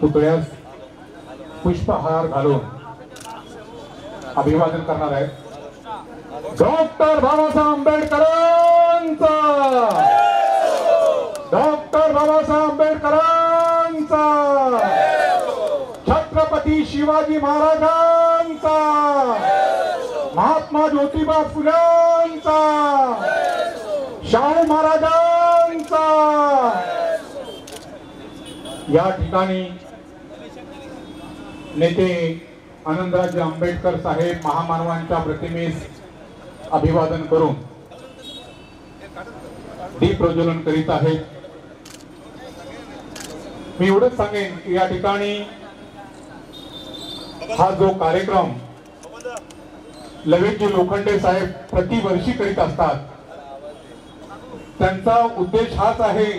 पुतळ्यास पुष्पहार घालून अभिवादन करणार आहेत. डॉक्टर बाबासाहेब आंबेडकरांचा, डॉक्टर बाबासाहेब आंबेडकरांचा, छत्रपती शिवाजी महाराजांचा, महात्मा ज्योतिबा फुलेंचा, शाहू महाराजांचा. या ठिकाणी नेते आनंदराज आंबेडकर साहेब महामानवांच्या प्रतिमेस अभिवादन करून दीप प्रज्वलन करीत आहेत. मी एवढंच सांगेन की या ठिकाणी हा जो कार्यक्रम लवेजी लोखंडे साहेब प्रतिवर्षी करीत असतात, त्यांचा उद्देश हाच आहे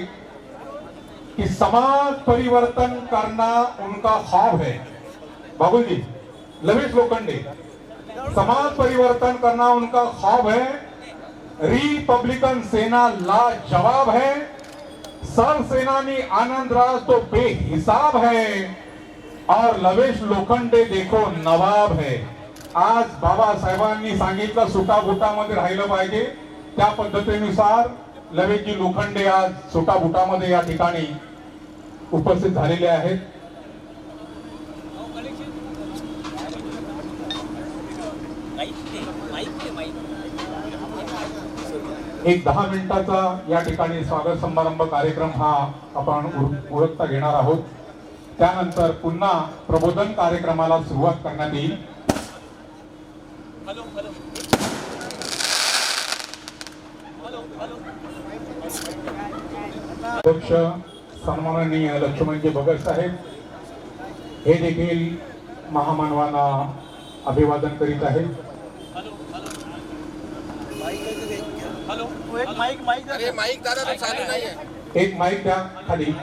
कि समाज परिवर्तन करना उनका ख्वाब है. बाबुल जी, लवेश लोखंडे, समाज परिवर्तन करना उनका ख्वाब है. रिपब्लिकन सेना लाजवाब है. सरसेनानी आनंदराज तो बेहिसाब है और लवेश लोखंडे देखो नवाब है. आज बाबासाहेबांनी सांगितलं सुटाबुटामध्ये राहिलं पाहिजे, त्या पद्धतीनुसार लवेजी लोखंडे आज सुटाबुटामध्ये या ठिकाणी उपस्थित झालेले आहेत. एक 10 मिनिटाचा या ठिकाणी स्वागत समारंभ कार्यक्रम हा आपण उरकता घेणार आहोत. त्यानंतर पुन्हा प्रबोधन कार्यक्रमाला सुरुवात करण्यात येईल. अध्यक्ष सन्माननीय लक्ष्मणजी भगत साहेब हे देखील महामानवांना अभिवादन करीत आहेत. एक माईक द्या खाली.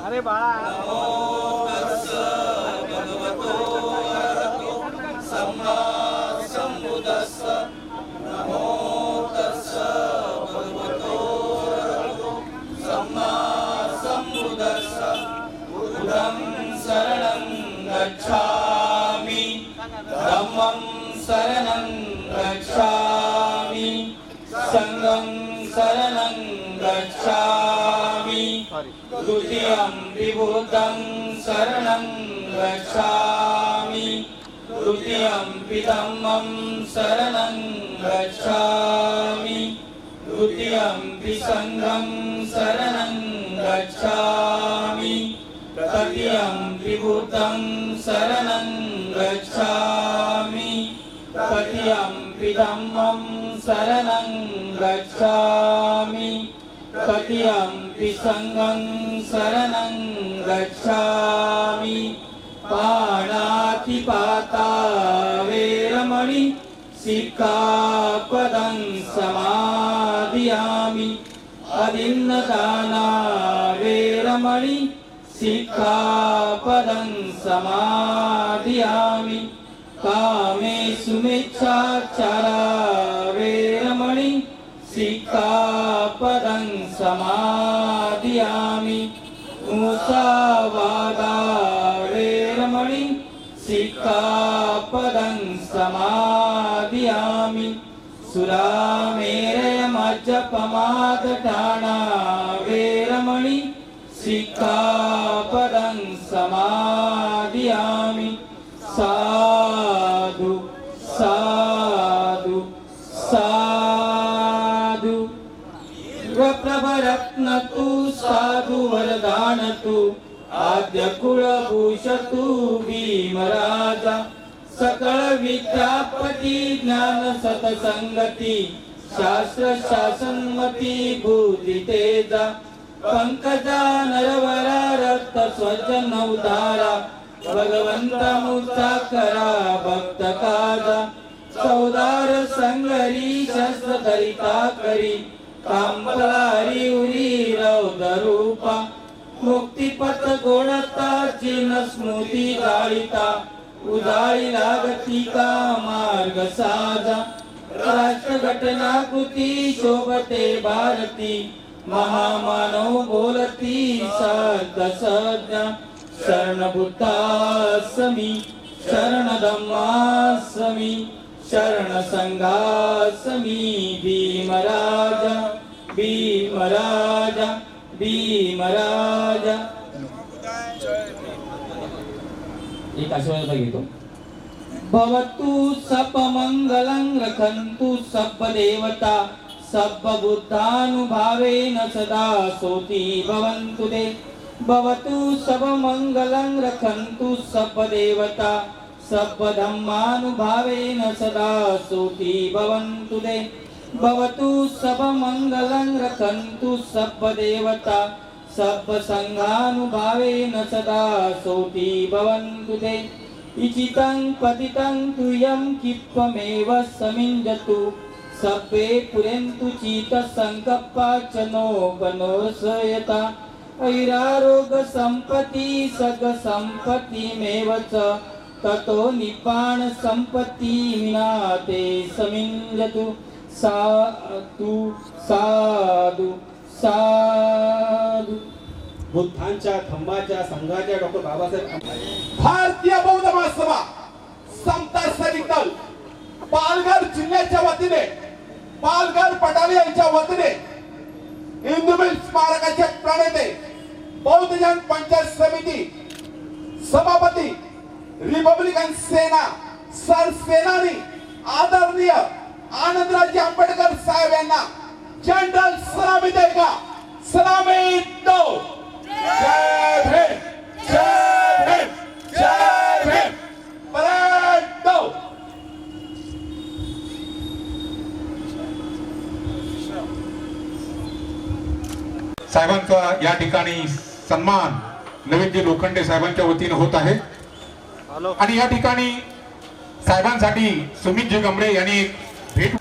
अरे बाळा, गच्छामि धम्मं शरणं गच्छामि संघं शरणं गच्छामि द्वितीयं विबुद्धं शरणं गच्छामि तृतीयं धम्मं शरणं गच्छामि द्वितीयं संघं शरणं गच्छामि तृतीयं विबुद्धं शरणं गच्छामि तृतीयं धम्मं शरणं गच्छामि तृतीयं संघं शरणं गच्छामि पाणातिपाता वेरमणि सिक्खापदं समादियामि अदिन्नदाना वेरमणि सिक्खापदं समादियामि कामेषु मिच्छाचारा वेरमणि सिक्खापदं समादियामि मुसावादा वेरमणि सिक्खापदं समादियामि सुरामेरय मज्जपमादठाना वेरमणि सिक्खापदं समादियामि साधु साधु साधु प्रभरत्न तु साधु वरदान तु आद्य कुलभूषतु भीमराजा सकल विद्यापति ज्ञान सतसंगति शास्त्र शासनमती बुद्धि तेजा पंकजा नरवरा रक्त स्वजन उदारा भगवंत मुक्ता भक्त काजा चौदार संगरी शस्त्र धरिता करी कांपलारी उरी रव रूपा मुक्तिपथ गोडताची स्मृती जाळीता उजाळी लागती का मार्ग साजा राष्ट्र घटना कृती शोभते भारती महामानव बोलती सद सज्ञा शरण बुद्धासमी शरण धम्मासमी शरण संघासमी भीमराजा भीमराजा भीमराजा एक आशीर्वाद घेतो भवतु सब मंगलं रखन्तु सब देवता सब बुद्धानुभावेन सदा सोती भवन्तु ते भवतु सब मंगलं रखन्तु सब देवता सब धम्मानुभावेन सदा सोती भवन्तु ते भवतु सब मंगलं रखन्तु सब देवता सब संघानुभावेन सदा सोती भवन्तु ते इचितं पतितं तुयं किप्पमेव समिञ्जतु सब्बे पुरेन्तु चित संकप्पा च नो कनोसयता ऐरारोग संपत्ति सग संपत्तिमेव च ततो निपाण संपत्ति विनाते समिञ्जतु साधु साधु साधु बुद्धांच्या धम्माच्या संघाच्या डॉक्टर बाबासाहेब भारतीय बौद्ध महासभा समता सैनिक दल पालघर जिल्ह्याच्या वतीने पालघर पटाली यांच्या वतीने हिंदू मिल स्मारकाचे प्रणेते बौद्ध जन पंचायत समिती सभापती रिपब्लिकन सेना सरसेनानी आदरणीय आनंदराज आंबेडकर साहेब यांना जनरल सलामी देगा सलामी दो जय भीम जय भीम जय भीम परेड दो साहेबांचा या ठिकाणी सन्मान नवीनजी लोखंडे साहेबांच्या वतीने होत आहे आणि या ठिकाणी साहेबांसाठी सुमितजी गमरे यांनी भेट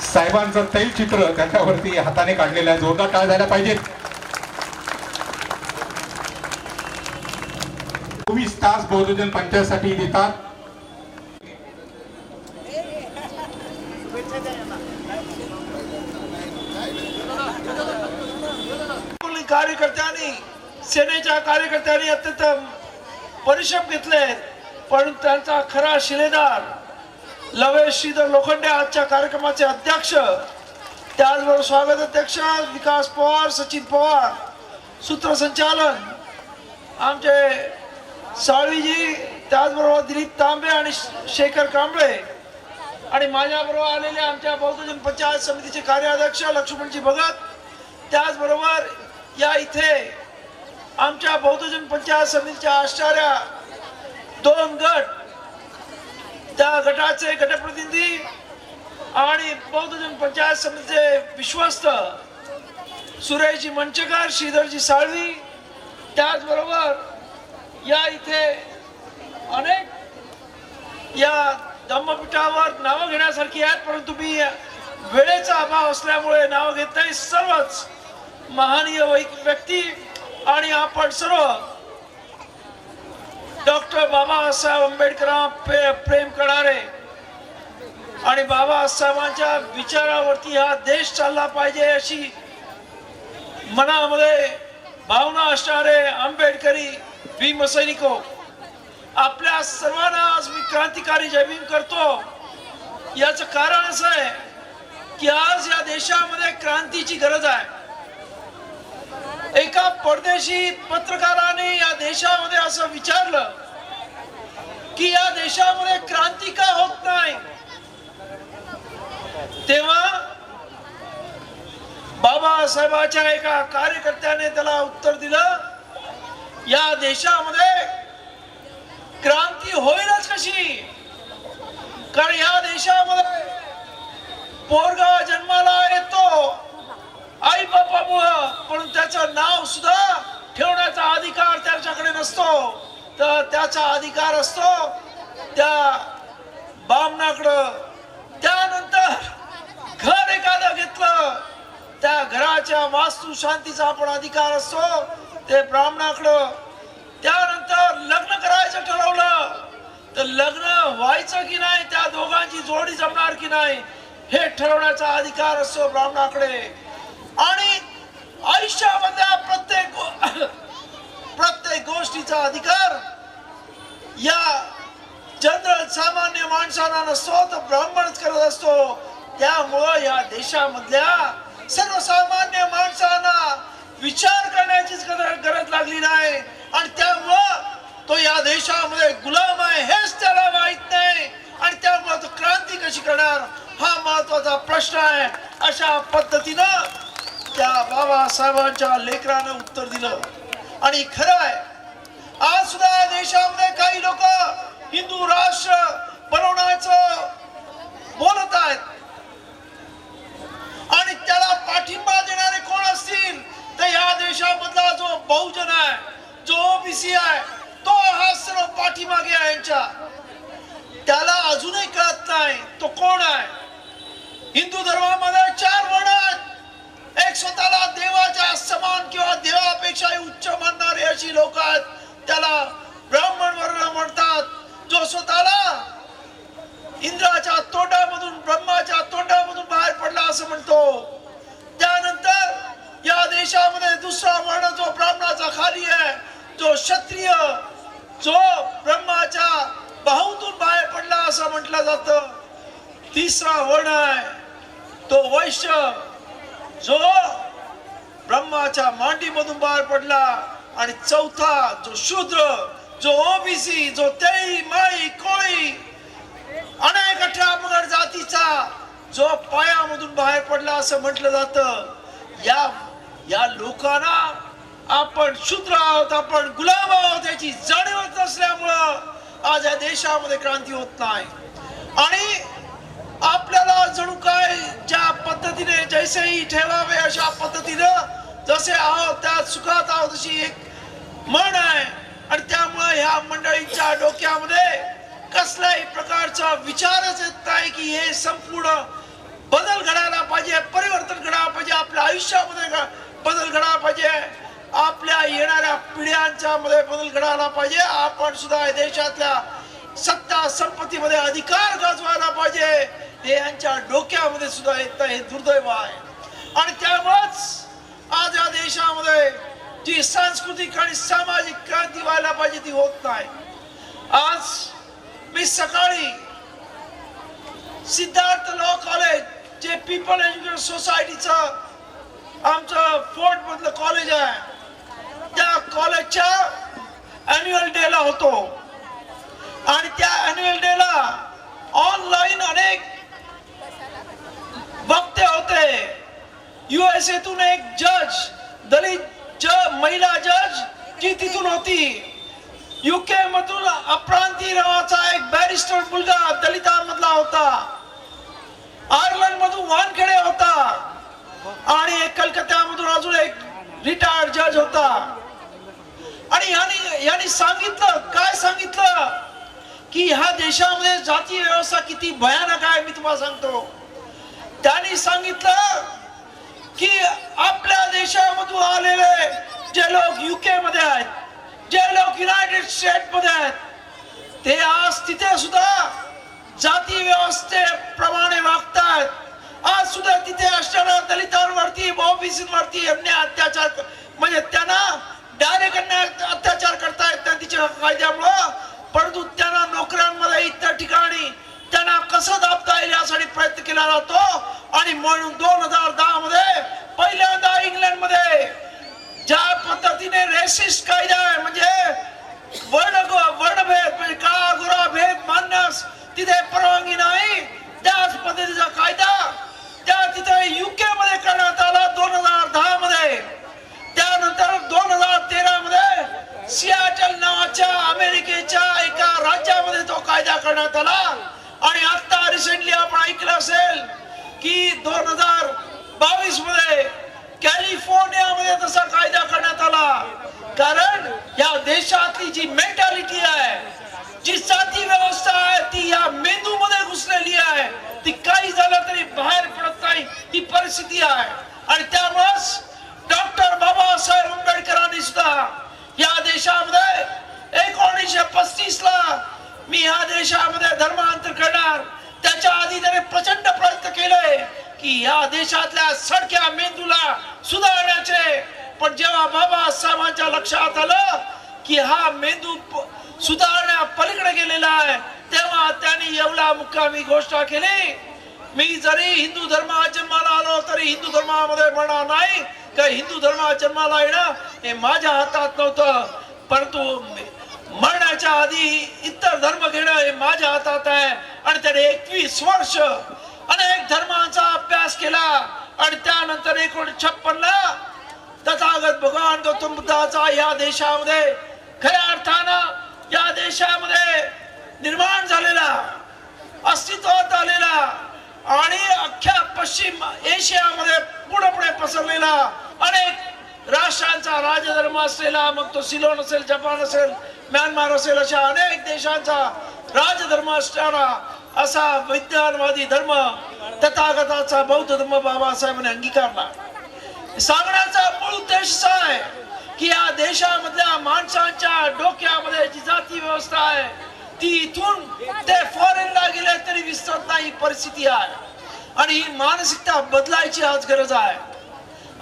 साहेबांचं तैलचित्र त्याच्यावरती हाताने काढलेलं आहे जोरदार टाळ झाल्या पाहिजेत 24 तास बहुजन पंचायतसाठी देतात कार्यकर्त्यांनी सेनेच्या कार्यकर्त्यांनी अत्यंत परिश्रम घेतले पण त्यांचा खरा शिलेदार लवेश श्रीधर लोखंडे आजच्या कार्यक्रमाचे अध्यक्ष त्याचबरोबर स्वागत अध्यक्ष विकास पवार सचिन पवार सूत्रसंचालन आमचे साळवीजी त्याचबरोबर दिलीप तांबे आणि शेखर कांबळे आणि माझ्याबरोबर आलेले आमच्या बौद्धजन पंचायत समितीचे कार्याध्यक्ष लक्ष्मणजी भगत त्याचबरोबर या इथे आमच्या बौद्धजन पंचायत समितीच्या असणाऱ्या 2 गट त्या गटाचे गटप्रतिनिधी आणि बौद्धजन पंचायत समितीचे विश्वस्त सुरेशजी मंचकर श्रीधरजी साळवी त्याचबरोबर या इथे अनेक या धम्मपीठावर नावं घेण्यासारखी आहेत परंतु मी वेळेचा अभाव असल्यामुळे नाव घेत नाही सर्वच महानीय व्यक्ती आणि आपण सर्व डॉक्टर बाबासाहेब आंबेडकर प्रेम करणारे आणि बाबासाहेबांच्या विचारावरती हा देश चालला पाहिजे अशी मनामध्ये भावना असणारे आंबेडकरी भीमसैनिको आपल्या सर्वांना आज मी क्रांतिकारी जय भीम करतो याचं कारण असं आहे की आज या देशामध्ये क्रांतीची गरज आहे एका परदेशी पत्रकाराने या देशामध्ये असं विचारलं की या देशामध्ये क्रांती का होत नाही तेव्हा बाबासाहेबांच्या एका कार्यकर्त्याने त्याला उत्तर दिलं या देशामध्ये क्रांती होईलच कशी कारण या देशामध्ये पोरगा जन्माला येतो आई बापामुळं पण त्याचं नाव सुद्धा ठेवण्याचा अधिकार त्याच्याकडे नसतो तर त्याचा अधिकार असतो त्या बामणाकडं त्यानंतर घर एखादं घेतलं त्या घराच्या वास्तू शांतीचा आपण अधिकार असतो ते ब्राह्मणाकडं. त्यानंतर लग्न करायचं ठरवलं तर लग्न व्हायचं की नाही, त्या दोघांची जोडी जमणार की नाही हे ठरवण्याचा अधिकार असतो ब्राह्मणाकडे. आणि आयुष्यामधल्या प्रत्येक गोष्टीचा अधिकार या जनरल सामान्य माणसांना नसतो, तर ब्राह्मणच करत असतो. त्यामुळं या देशामधल्या सर्वसामान्य माणसांना विचार करण्याचीच गरज लागली नाही आणि त्यामुळं तो या देशामध्ये गुलाम आहे हेच त्याला माहित नाही आणि त्यामुळे तो क्रांती कशी करणार हा महत्वाचा प्रश्न आहे. अशा पद्धतीनं त्या बाबासाहेबांच्या लेकरानं उत्तर दिलं. आणि खरं आहे आज सुद्धा या देशामध्ये काही लोक हिंदू राष्ट्र बनवण्याचं बोलत आहेत आणि त्याला पाठिंबा देणारे कोण असतील तर या देशामधला जो बहुजन आहे, जो ओबीसी आहे, तो हा सर्व पाठीमागे आहे यांच्या. त्याला अजूनही कळत नाही तो कोण आहे. हिंदू धर्मामध्ये 4 वर्ण आहेत. एक स्वतःला देवाच्या समान किंवा देवापेक्षाही उच्च मानणारे अशी लोक आहेत, त्याला ब्राह्मण वर्ण म्हणतात. जो स्वतःला इंद्राच्या तोंडामधून ब्रह्माच्या तोंडामधून बाहेर पडला असं म्हणतो. त्यानंतर या देशामध्ये दुसरा वर्ण जो ब्राह्मणाचा खाली आहे, जो क्षत्रिय, जो ब्रह्माच्या बाहूतून बाहेर पडला असं म्हटलं जातं. तिसरा वर्ण आहे तो वैश्य, जो ब्रह्माच्या मांडीमधून बाहेर पडला. आणि चौथा जो शूद्र, जो ओबीसी, जो तेळी माळी कोळी अनेक 18 पगड जातीचा जो पायामधून बाहेर पडला असं म्हटलं जातं. या लोकांना आपण शूद्र आहोत, आपण गुलाम आहोत याची जाणीवच नसल्यामुळं आज या देशामध्ये क्रांती होत नाही. आणि आपल्याला जणू काय ज्या पद्धतीने जैसेही ठेवावे अशा पद्धतीनं जसे आहोत त्या सुखात आहोत अशी एक म्हण आहे. आणि त्यामुळे ह्या मंडळींच्या डोक्यामध्ये कसल्याही प्रकारचा विचारच येत नाही की हे संपूर्ण बदल घडायला पाहिजे, परिवर्तन घडायला पाहिजे, आपल्या आयुष्यामध्ये बदल घडायला पाहिजे, आपल्या येणाऱ्या पिढ्यांच्या मध्ये बदल घडायला पाहिजे. आपण सुद्धा देशातल्या सत्ता संपत्तीमध्ये अधिकार गाजवायला पाहिजे. हे यांच्या डोक्यामध्ये सुद्धा येत हे दुर्दैव आहे. आणि त्यामुळेच आज या देशामध्ये जी सांस्कृतिक आणि सामाजिक क्रांती व्हायला पाहिजे ती होत नाही. आज मी सकाळी सिद्धार्थ लॉ कॉलेज जे पीपल एज्युकेशन सोसायटीचं आमचं फोर्ट मधलं कॉलेज आहे, त्या कॉलेजच्या अॅन्युअल डे ला होतो. आणि त्या अॅन्युअल डे ला ऑनलाईन अनेक वक्ते होते. USA एक जज, दलित महिला जज जी तिथून होती. UK मधून अप्रांती नावाचा एक बॅरिस्टर मुलगा दलितांमधला होता. आयर्लंड मधून वानखेडे होता. आणि एक कलकत्त्यामधून अजून एक रिटायर्ड जज होता. आणि यांनी सांगितलं, काय सांगितलं की ह्या देशामध्ये जाती व्यवस्था किती भयानक आहे मी तुम्हाला सांगतो. त्यांनी सांगितलं की आपल्या देशामधून आलेले जे लोक UK मध्ये आहेत, जे लोक युनायटेड स्टेट मध्ये आहेत, ते आज तिथे सुद्धा जाती व्यवस्थेप्रमाणे वागतात. आज सुद्धा तिथे असणाऱ्या दलितांवरती, ओबीसीवरती अन्याय अत्याचार, म्हणजे त्यांना डायरेक्ट अन्याय अत्याचार करतायत त्या तिच्या कायद्यामुळं. परंतु त्यांना नोकऱ्यांमध्ये इतर ठिकाणी त्यांना कसं दाबता येईल यासाठी प्रयत्न केला जातो. आणि म्हणून 2010 मध्ये पहिल्यांदा इंग्लंड मध्ये ज्या पद्धतीने रेसिस्ट कायदा आहे, म्हणजे वर्णभेद म्हणजे काळा गोरा भेद मानण्यास तिथे परवानगी नाही, त्याच पद्धतीचा कायदा त्या तिथे UK मध्ये करण्यात आला 2010 मध्ये. त्यानंतर 2013 मध्ये सियाटल नावाच्या अमेरिकेच्या एका राज्यामध्ये तो कायदा करण्यात आला. आणि आता रिसेंटली आपण ऐकलं असेल की 2022 मध्ये कॅलिफोर्नियामध्ये तसा कायदा करण्यात आला. कारण या देशातली जी मेंटॅलिटी आहे, जी जाती व्यवस्था आहे, ती या मेंदूमध्ये घुसलेली आहे. ती काही झालं तरी बाहेर पडत नाही ही परिस्थिती आहे. आणि त्या ह्या देशामध्ये धर्मांतर करणार त्याच्या आधी त्याने प्रचंड प्रयत्न केले की या देशातल्या सडक्या मेंदूला सुधारण्याचे. पण जेव्हा बाबासाहेबांच्या लक्षात आलं की हा मेंदू सुधारण्या पलीकडे गेलेला आहे, तेव्हा त्यांनी एवढा मुक्कामी घोषणा केली, मी जरी हिंदू धर्मात जन्माला आलो तरी हिंदू धर्मामध्ये म्हणणार नाही. का हिंदू धर्मात जन्माला येणं हे माझ्या हातात नव्हतं, परंतु मरण्याच्या आधी इतर धर्म घेणं हे माझ्या हातात आहे. आणि त्याने 21 वर्ष अनेक धर्मांचा अभ्यास केला आणि त्यानंतर 1956 ला तथागत भगवान गौतम बुद्धाचा या देशामध्ये खऱ्या अर्थानं या देशामध्ये निर्माण झालेला, अस्तित्वात आलेला आणि अख्ख्या पश्चिम एशियामध्ये पुढे पुढे पसरलेला अनेक राष्ट्रांचा राजधर्म असलेला, मग तो सिलोन असेल, जपान असेल, म्यानमार असेल, अशा अनेक देशांचा राजधर्म असणारा असा विज्ञानवादी धर्म तथागताचा बौद्ध धर्म बाबासाहेबांनी अंगीकारला. सांगण्याचा मूळ उद्देश असा आहे की या देशामधल्या माणसांच्या डोक्यामध्ये जी जाती व्यवस्था आहे ती इथून ते फॉरेनला गेले तरी विसरत नाही परिस्थिती आहे. आणि ही मानसिकता बदलायची आज गरज आहे.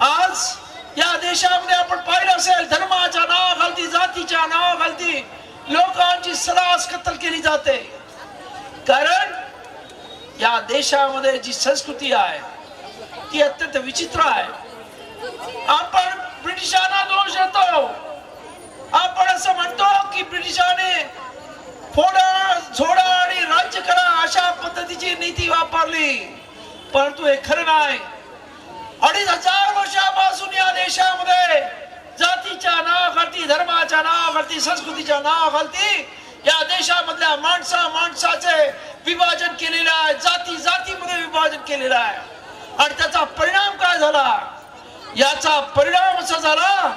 आज या देशामध्ये आपण पाहिलं असेल, धर्माच्या नावाखाली, जातीच्या नावाखाली लोकांची सर्रास कत्तल केली जाते. कारण या देशामध्ये जी संस्कृती आहे ती अत्यंत विचित्र आहे. आपण ब्रिटिशांना दोष देतो, आपण असं म्हणतो की ब्रिटिशांनी फोडा झोडा आणि राज्य करा अशा पद्धतीची नीती वापरली, परंतु हे खरं नाही. 2500 वर्षापासून या देशामध्ये जातीच्या नावाखाली, धर्माच्या नावाखाली, संस्कृतीच्या नावाखाली या देशामधल्या माणसाचे विभाजन केलेलं आहे, जाती जातीमध्ये विभाजन केलेलं आहे. आणि त्याचा परिणाम काय झाला? याचा परिणाम असा झाला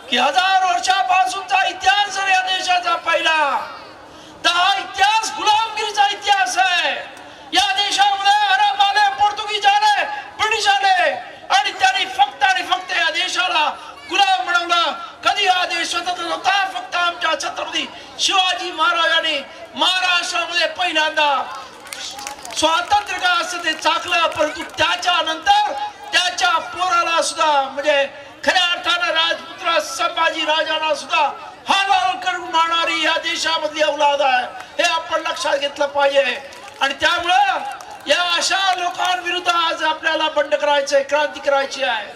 की 1000 वर्षापासूनचा इतिहास जर या देशाचा पाहिला तर हा इतिहास गुलामगिरीचा इतिहास आहे. या देशामध्ये अरब आले, पोर्तुगीज आले, ब्रिटिश आले आणि त्यांनी फक्त आणि फक्त या देशाला गुलाम बनवलं. कधी हा देश स्वतंत्र होता? फक्त आमच्या छत्रपती शिवाजी महाराजांनी महाराष्ट्रामध्ये पहिल्यांदा स्वातंत्र्य का असं ते चाकलं, परंतु त्याच्या नंतर त्याच्या पोराला सुद्धा, म्हणजे खऱ्या अर्थानं राजपुत्र संभाजी राजांना सुद्धा हाल करून मारणारी या देशामधली औलाद आहे, हे आपण लक्षात घेतलं पाहिजे. आणि त्यामुळं या अशा लोकांविरुद्ध आज आपल्याला बंड करायचंय, क्रांती करायची आहे.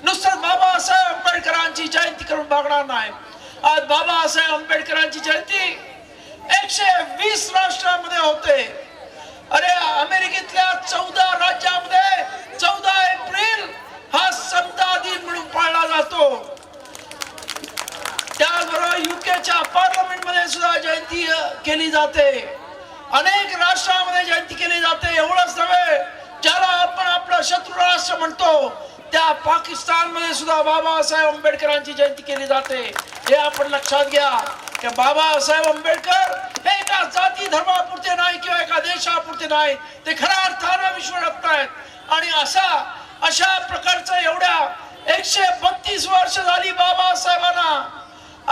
नुसतं बाबासाहेब आंबेडकरांची जयंती करून भागणार नाही. आज बाबासाहेब आंबेडकरांची जयंती 120 राष्ट्रांमध्ये होते. अरे अमेरिकेतल्या 14 राज्यामध्ये 14 एप्रिल हा समता दिन म्हणून पाळला जातो. त्याचबरोबर युकेच्या पार्लमेंट मध्ये सुद्धा जयंती केली जाते. अनेक राष्ट्रांमध्ये जयंती केली जाते. एवढंच नव्हे, ज्याला आपण आपलं शत्रू राष्ट्र म्हणतो त्या पाकिस्तान मध्ये सुद्धा बाबासाहेब आंबेडकरांची जयंती केली जाते. हे आपण लक्षात घ्या की बाबासाहेब आंबेडकर हे एका जाती धर्मापुरते नाही किंवा एका देशापुरते नाही, ते खऱ्या अर्थानं विश्वरत्न आहेत. आणि अशा प्रकारचं एवढ्या 132 वर्ष झाली बाबासाहेबांना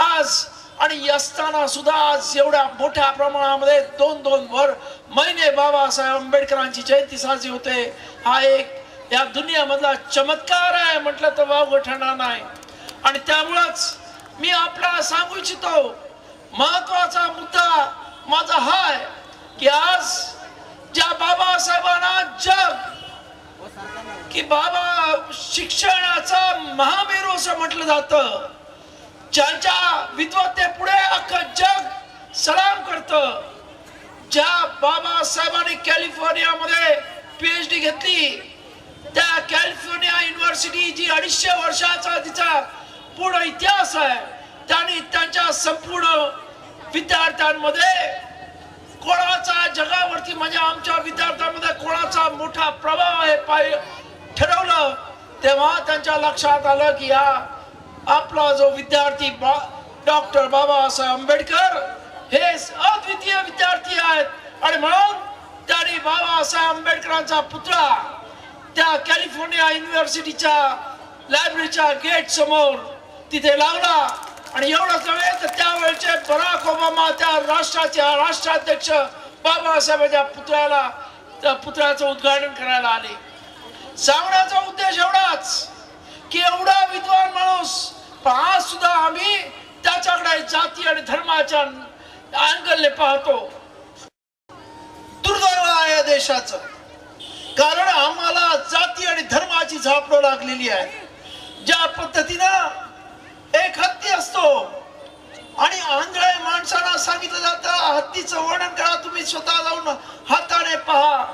आज, आणि असताना सुद्धा आज एवढ्या मोठ्या प्रमाणामध्ये 2-2 महिने बाबासाहेब आंबेडकरांची जयंती साजरी होते. हा एक या दुनियामधला चमत्कार आहे म्हटलं तर वावगं ठरणार नाही. आणि त्यामुळेच मी आपल्याला सांगू इच्छितो, महत्वाचा मुद्दा माझा हा आहे की आज ज्या बाबासाहेबांना की बाबा शिक्षणाचा महामेरू असं म्हटलं जातं, ज्यांच्या विद्वत्तेपुढे अख्खं जग सलाम करतं, ज्या बाबासाहेबांनी कॅलिफोर्नियामध्ये PhD घेतली, त्या कॅलिफोर्निया युनिव्हर्सिटी जी 250 वर्षाचा तिचा पूर्ण इतिहास आहे, त्यांनी त्यांच्या संपूर्ण विद्यार्थ्यांमध्ये कोणाचा जगावरती, म्हणजे आमच्या विद्यार्थ्यांमध्ये कोणाचा मोठा प्रभाव आहे ठरवलं. तेव्हा त्यांच्या लक्षात आलं की आपला जो विद्यार्थी डॉक्टर बाबासाहेब आंबेडकर हे अद्वितीय विद्यार्थी आहेत. आणि म्हणून त्यांनी बाबासाहेब आंबेडकरांचा पुतळा त्या कॅलिफोर्निया युनिव्हर्सिटीच्या लायब्ररीच्या गेट समोर तिथे लावला. आणि एवढंच नव्हे तर त्यावेळेचे बराक ओबामा त्या राष्ट्राध्यक्ष बाबासाहेबांच्या पुतळ्याचं उद्घाटन करायला आले. सांगण्याचा उद्देश एवढाच की एवढा विद्वान माणूस पण आज सुद्धा आम्ही त्याच्याकडे जाती आणि धर्माच्या अँगलने पाहतो. दुर्दैव आहे या देशाचं, कारण आम्हाला जाती आणि धर्माची झापडं लागलेली आहे. ज्या पद्धतीनं एक हत्ती असतो आणि आंधळ्या माणसांना सांगितलं जातं हत्तीचं वर्णन करा, तुम्ही स्वतः जाऊन हाताने पहा.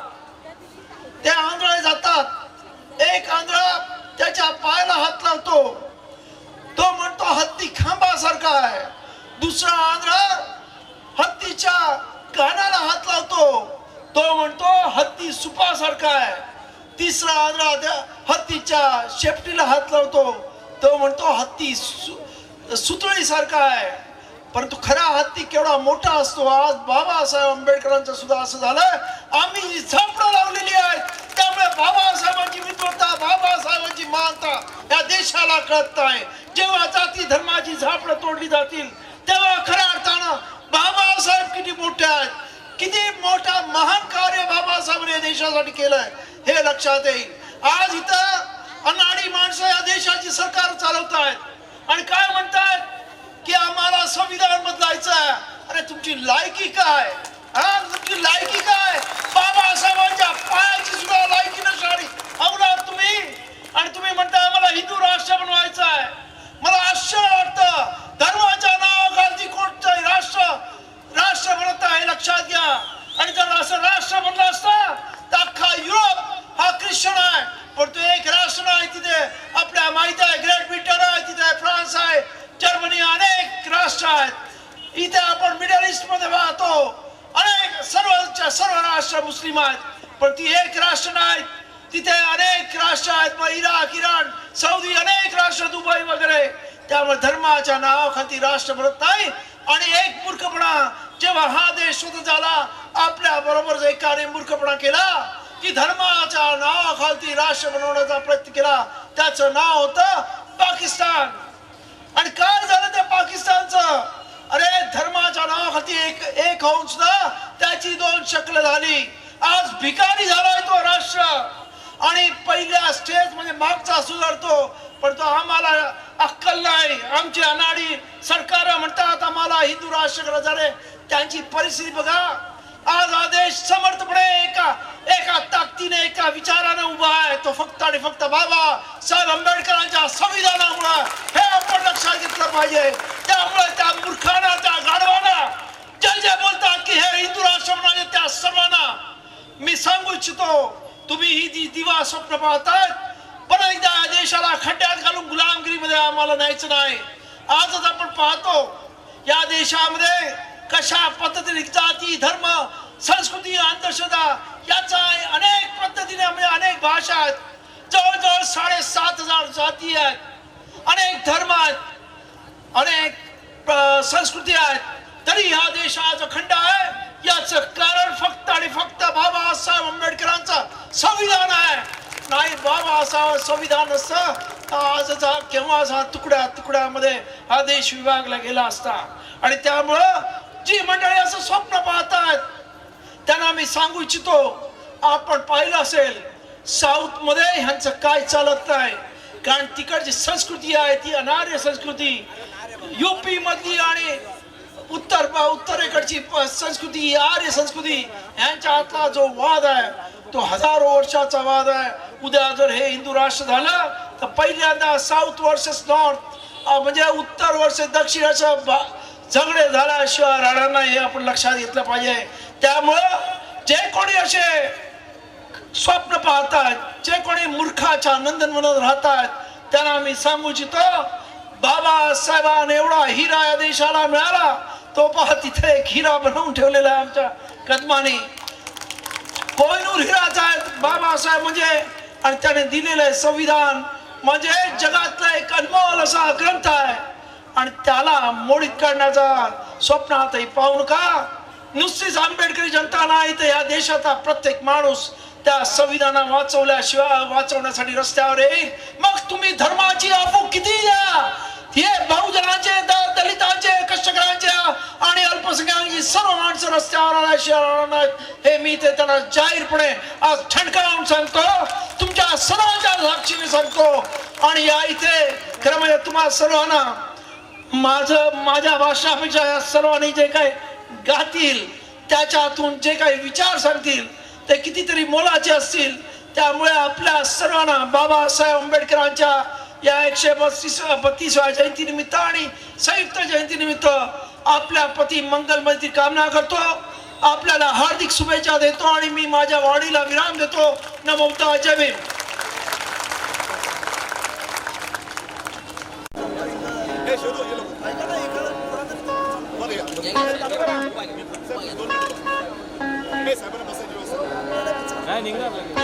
ते आंधळे जातात. एक आंधळा त्याच्या पायाला हात लावतो, तो म्हणतो हत्ती खांबासारखा आहे. दुसरा आंधळा हत्तीच्या कानाला हात लावतो, तो म्हणतो हत्ती सुपासारखा आहे. तिसरा आंधळा हत्तीच्या शेपटीला हात लावतो, तो म्हणतो हत्ती सुतळीसारखा आहे. परंतु खरा हत्ती केवढा मोठा असतो. आज बाबासाहेब आंबेडकरांचं सुद्धा असं झालं. आम्ही झापडं लावलेली आहे, त्यामुळे बाबासाहेबांची विद्वत्ता, बाबासाहेबांची महानता या देशाला कळत नाही. जेव्हा जाती धर्माची झापडं तोडली जातील तेव्हा खऱ्या अर्थानं बाबासाहेब किती मोठे आहेत, किती मोठा महान कार्य बाबासाहेबांनी या देशासाठी केलंय हे लक्षात येईल. आज इथं अनाडी माणसं या देशाची सरकार चालवत आहेत आणि काय म्हणतायत की आम्हाला संविधान बदलायचं आहे. अरे तुमची लायकी काय? तुमची लायकी काय? बाबासाहेबांच्या पायाची सुद्धा लायकी नसणारी अवलाद तुम्ही, आणि तुम्ही म्हणताय मला हिंदू राष्ट्र बनवायचं आहे. मला आश्चर्य वाटतं. धर्माच्या नावाखाली कोणतं राष्ट्र बनत आहे लक्षात घ्या. आणि जर असं राष्ट्र बनलं असतं तर अख्खा युरोप हा ख्रिश्चन आहे, पण तो एक राष्ट्र नाही. तिथे आपल्या माहित आहे ग्रेट ब्रिटन आहे, तिथे फ्रान्स आहे, जर्मनी, अनेक राष्ट्र आहेत. इथे आपण मिडल ईस्ट मध्ये पाहतो अनेक सर्व राष्ट्र मुस्लिम आहेत, पण ती एक राष्ट्र नाही. तिथे अनेक राष्ट्र आहेत, इराक, इराण, सौदी, अनेक राष्ट्र, दुबई वगैरे. त्यामुळे धर्माच्या नावाखाली राष्ट्र बनत नाही. आणि एक मूर्खपणा जेव्हा हा देश स्वतः झाला, आपल्या बरोबर एकाने मूर्खपणा केला की धर्माच्या नावाखाली राष्ट्र बनवण्याचा प्रयत्न केला. त्याचं नाव होतं पाकिस्तान. आणि काय झालं त्या पाकिस्तानचं? अरे धर्माच्या नावाखाली एक होऊन सुद्धा त्याची दोन शक्ल झाली. आज भिकारी झालाय तो राष्ट्र. आणि पहिल्या स्टेज म्हणजे मागचा सुधारतो, पण तो आम्हाला अक्कल नाही. आमची अनाडी सरकार म्हणतात आम्हाला हिंदू राष्ट्र करायचं आहे. त्यांची परिस्थिती बघा. आज हा देश समर्थपणे एका ताकदीने एका विचाराने उभा आहे, तो फक्त आणि फक्त बाबासाहेब आंबेडकरांच्या संविधानामुळे. हे आपण लक्षात घेतलं पाहिजे. त्यामुळे त्या मूर्खांना, त्या गाढवांना जे बोलतात की हे हिंदू राष्ट्र म्हणाले, त्या सर्वांना मी सांगू इच्छितो तुम्ही ही दिवा स्वप्न पाहताय, पण एकदा या देशाला खड्ड्यात घालून गुलामगिरीमध्ये आम्हाला न्यायचं नाही. आजच आपण पाहतो या देशामध्ये कशा पद्धतीने जाती, धर्म, संस्कृती, अंधश्रद्धा याचा अनेक पद्धतीने म्हणजे अनेक भाषा आहेत, जवळजवळ 7,500 जाती आहेत, अनेक धर्म आहेत, अनेक संस्कृती आहेत, तरी हा देश आज अखंड आहे. याचं कारण फक्त आणि फक्त बाबासाहेब आंबेडकरांचं संविधान आहे. नाही बाबासाहेब संविधान नसतं तर आजचा केव्हाच हा तुकड्यामध्ये हा देश विभागला गेला असता. आणि त्यामुळं जी मंडळी असं स्वप्न पाहतात त्यांना मी सांगू इच्छितो, आपण पाहिलं असेल साऊथ मध्ये ह्यांचं काय चालत नाही, कारण तिकडची संस्कृती आहे ती अनार्य संस्कृती. युपी मधली आणि उत्तरेकडची संस्कृती, आर्य संस्कृती यांच्यातला जो वाद आहे तो हजारो वर्षाचा वाद आहे. उद्या जर हे हिंदू राष्ट्र झालं तर पहिल्यांदा साऊथ वर्सेस नॉर्थ म्हणजे उत्तर वर्सेस दक्षिण असं झगडे झाल्याशिवाय राहणार नाही, हे आपण लक्षात घेतलं पाहिजे. त्यामुळं जे कोणी असे स्वप्न पाहतात, जे कोणी मूर्खाच्या नंदनवनात राहतात, त्यांना मी सांगू इच्छितो बाबासाहेबांना एवढा हिरा या देशाला मिळाला, तो पहा तिथे एक हिरा बनवून ठेवलेला आहे आमच्या कदमाने. कोहिनूर हिराचा आहे बाबासाहेब म्हणजे, आणि त्याने दिलेलं संविधान म्हणजे जगातला एक अनमोल असा ग्रंथ आहे. आणि त्याला मोडीत काढण्याचा स्वप्न आताही पाहू नका. नुसतीच आंबेडकरी जनता नाही तर या देशाचा प्रत्येक माणूस त्या संविधान वाचवण्यासाठी रस्त्यावर येईल. मग तुम्ही धर्माची अफू किती द्या, हे बहुजनाचे धर्मसंघाची सर्व माणसं रस्त्यावर आणायची हे मी ते त्यांना जाहीरपणे आज ठणकावून सांगतो, तुमच्या सर्वांच्या साक्षीने सांगतो. आणि या इथे खरं म्हणजे तुम्हा सर्वांना माझ्या भाषणापेक्षा या सर्वांनी जे काही गातील त्याच्यातून जे काही विचार सांगतील ते कितीतरी मोलाचे असतील. त्यामुळे आपल्या सर्वांना बाबासाहेब आंबेडकरांच्या या 132व्या जयंतीनिमित्त आणि संयुक्त जयंतीनिमित्त आपल्या पती मंगलमयची कामना करतो. आपल्याला हार्दिक शुभेच्छा देतो आणि मी माझ्या वाणीला विराम देतो. नमो बुद्धाय. जय भीम. काय निघणार